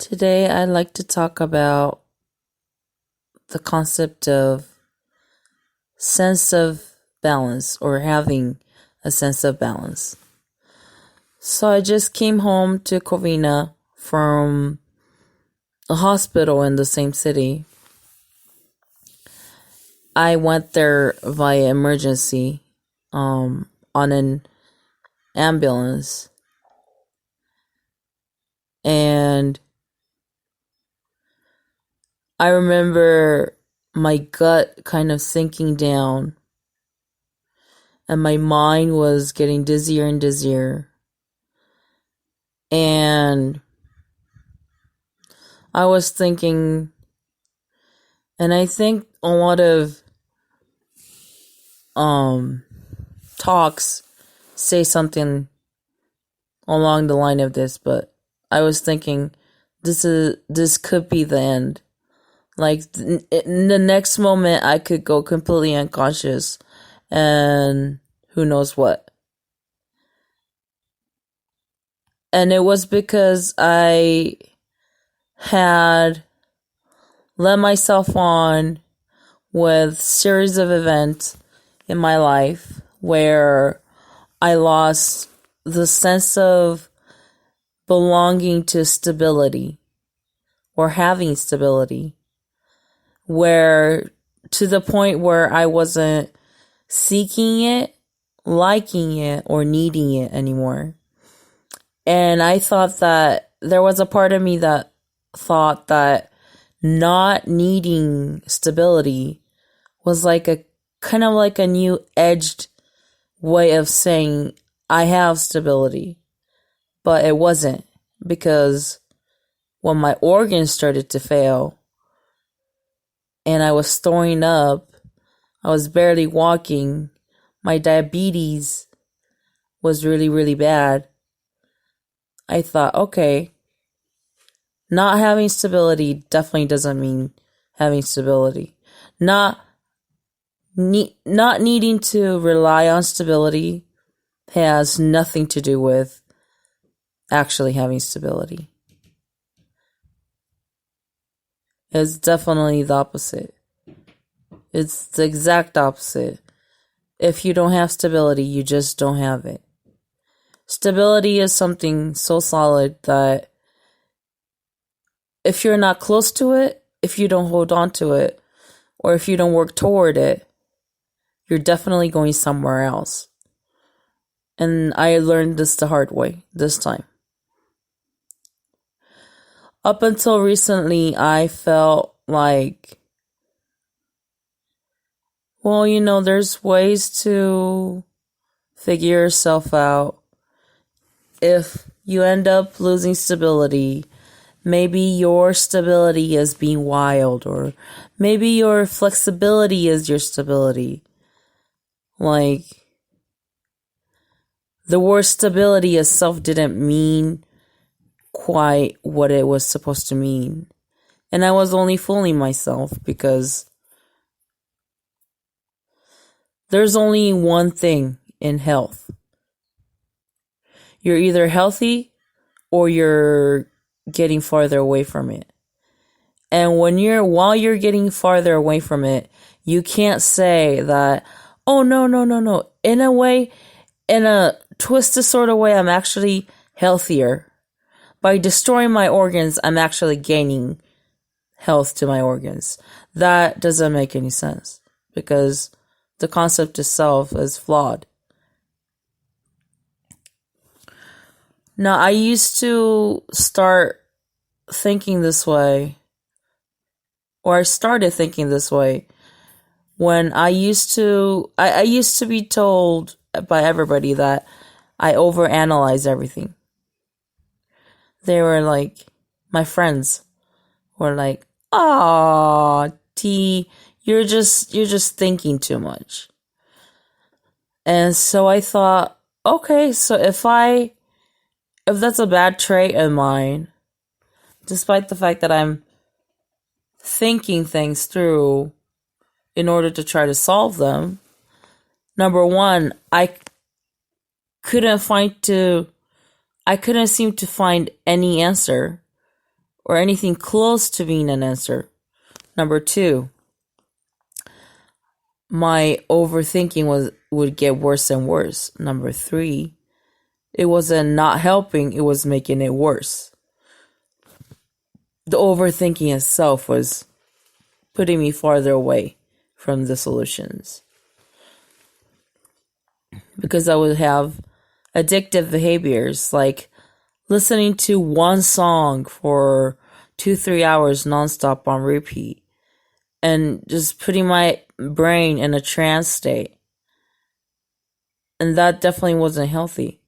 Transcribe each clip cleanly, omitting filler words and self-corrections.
Today, I'd like to talk about the concept of sense of balance or having a sense of balance. So I just came home to Covina from a hospital in the same city. I went there via emergency on an ambulance, and I remember my gut kind of sinking down and my mind was getting dizzier and dizzier. And I was thinking, and I think a lot of talks say something along the line of this, but I was thinking this could be the end. Like, in the next moment, I could go completely unconscious and who knows what. And it was because I had led myself on with series of events in my life where I lost the sense of belonging to stability or having stability, where to the point where I wasn't seeking it, liking it, or needing it anymore. And I thought that there was a part of me that thought that not needing stability was like a kind of like a new edged way of saying I have stability. But it wasn't, because when my organs started to fail and I was throwing up, I was barely walking, my diabetes was really, really bad, I thought, okay, not having stability definitely doesn't mean having stability. Not needing to rely on stability has nothing to do with actually having stability. It's definitely the opposite. It's the exact opposite. If you don't have stability, you just don't have it. Stability is something so solid that if you're not close to it, if you don't hold on to it, or if you don't work toward it, you're definitely going somewhere else. And I learned this the hard way this time. Up until recently, I felt like, well, there's ways to figure yourself out. If you end up losing stability, maybe your stability is being wild, or maybe your flexibility is your stability. Like, the word stability itself didn't mean quite what it was supposed to mean. And I was only fooling myself, because there's only one thing in health. You're either healthy or you're getting farther away from it. And while you're getting farther away from it, you can't say that, oh, no. In a way, in a twisted sort of way, I'm actually healthier. By destroying my organs, I'm actually gaining health to my organs. That doesn't make any sense, because the concept itself is flawed. Now, I used to start thinking this way, or I started thinking this way, when I used to be told by everybody that I overanalyze everything. They were like, my friends were like, "Aw, T, you're just thinking too much." And so I thought, okay, so if that's a bad trait in mine, despite the fact that I'm thinking things through in order to try to solve them, number one, I couldn't seem to find any answer or anything close to being an answer. Number 2, my overthinking would get worse and worse. Number 3, it wasn't not helping, it was making it worse. The overthinking itself was putting me farther away from the solutions. Because I would have addictive behaviors like listening to one song for 2-3 hours nonstop on repeat and just putting my brain in a trance state. And that definitely wasn't healthy.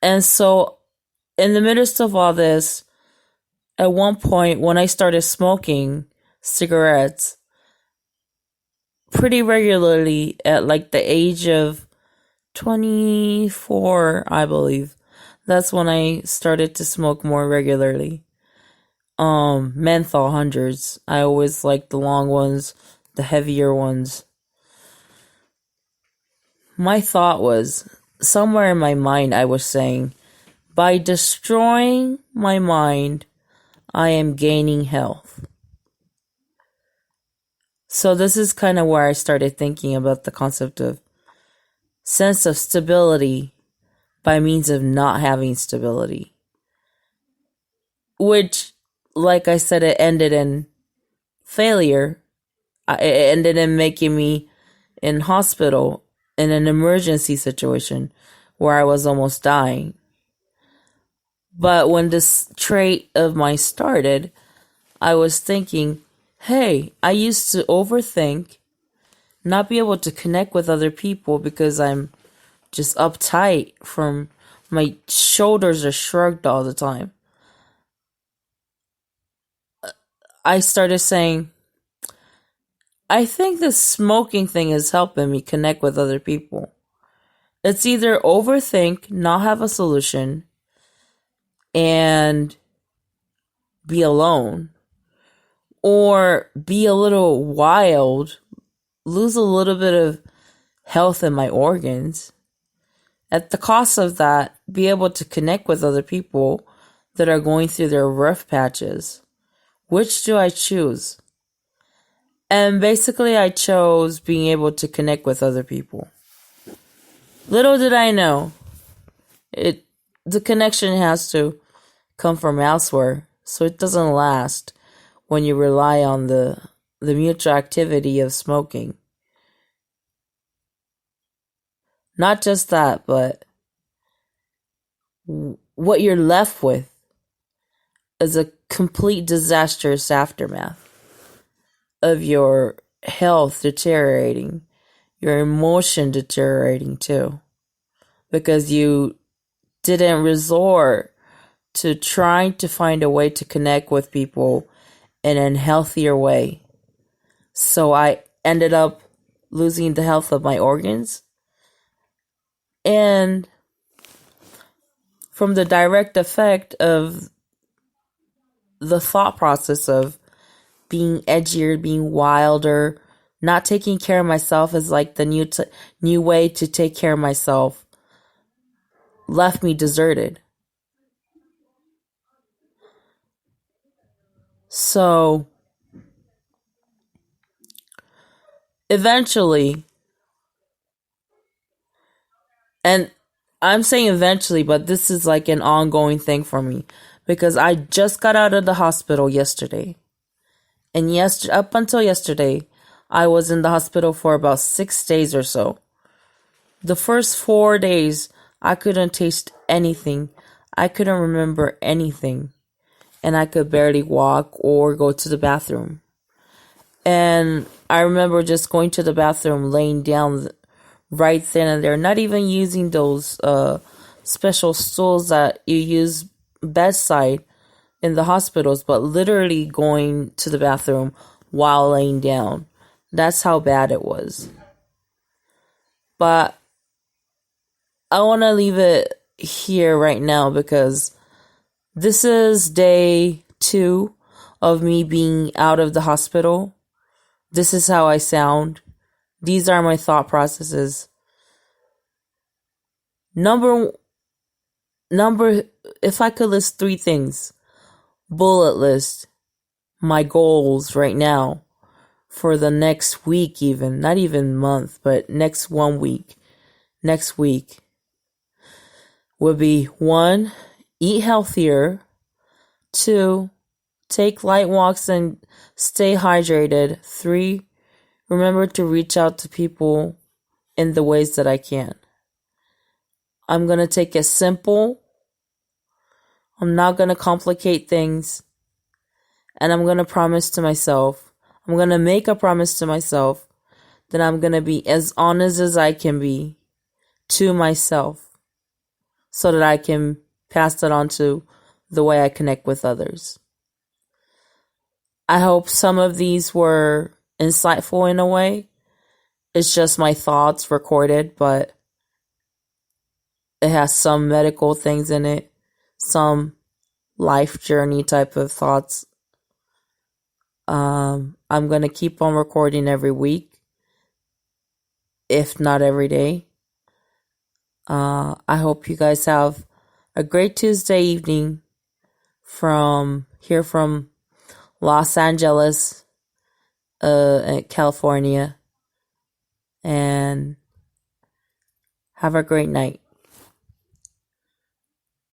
And so in the midst of all this, at one point when I started smoking cigarettes pretty regularly at like the age of 24, I believe, that's when I started to smoke more regularly. Menthol hundreds. I always liked the long ones, the heavier ones. My thought was, somewhere in my mind I was saying, by destroying my mind, I am gaining health. So this is kind of where I started thinking about the concept of sense of stability by means of not having stability. Which, like I said, it ended in failure. It ended in making me in hospital in an emergency situation where I was almost dying. But when this trait of mine started, I was thinking, hey, I used to overthink, not be able to connect with other people because I'm just uptight from my shoulders are shrugged all the time. I started saying, I think this smoking thing is helping me connect with other people. It's either overthink, not have a solution, and be alone, or be a little wild, lose a little bit of health in my organs. At the cost of that, be able to connect with other people that are going through their rough patches. Which do I choose? And basically I chose being able to connect with other people. Little did I know, the connection has to come from elsewhere, so it doesn't last when you rely on the mutual activity of smoking. Not just that, but what you're left with is a complete disastrous aftermath of your health deteriorating, your emotion deteriorating too, because you didn't resort to trying to find a way to connect with people in a healthier way. So I ended up losing the health of my organs, and from the direct effect of the thought process of being edgier, being wilder, not taking care of myself as like the new way to take care of myself, left me deserted. So eventually, and I'm saying eventually, but this is like an ongoing thing for me because I just got out of the hospital yesterday. And up until yesterday, I was in the hospital for about 6 days or so. The first 4 days, I couldn't taste anything. I couldn't remember anything. And I could barely walk or go to the bathroom. And I remember just going to the bathroom, laying down right then and there, not even using those special stools that you use bedside in the hospitals, but literally going to the bathroom while laying down. That's how bad it was. But I want to leave it here right now because this is day 2 of me being out of the hospital. This is how I sound. These are my thought processes. Number if I could list 3 things, bullet list my goals right now for the next week, even not even month, but next week would be 1, eat healthier, 2, take light walks and stay hydrated, 3, remember to reach out to people in the ways that I can. I'm going to take it simple. I'm not going to complicate things. And I'm going to make a promise to myself that I'm going to be as honest as I can be to myself so that I can pass that on to the way I connect with others. I hope some of these were insightful in a way. It's just my thoughts recorded, but it has some medical things in it, some life journey type of thoughts. I'm going to keep on recording every week, if not every day. I hope you guys have a great Tuesday evening from Los Angeles, California, and have a great night.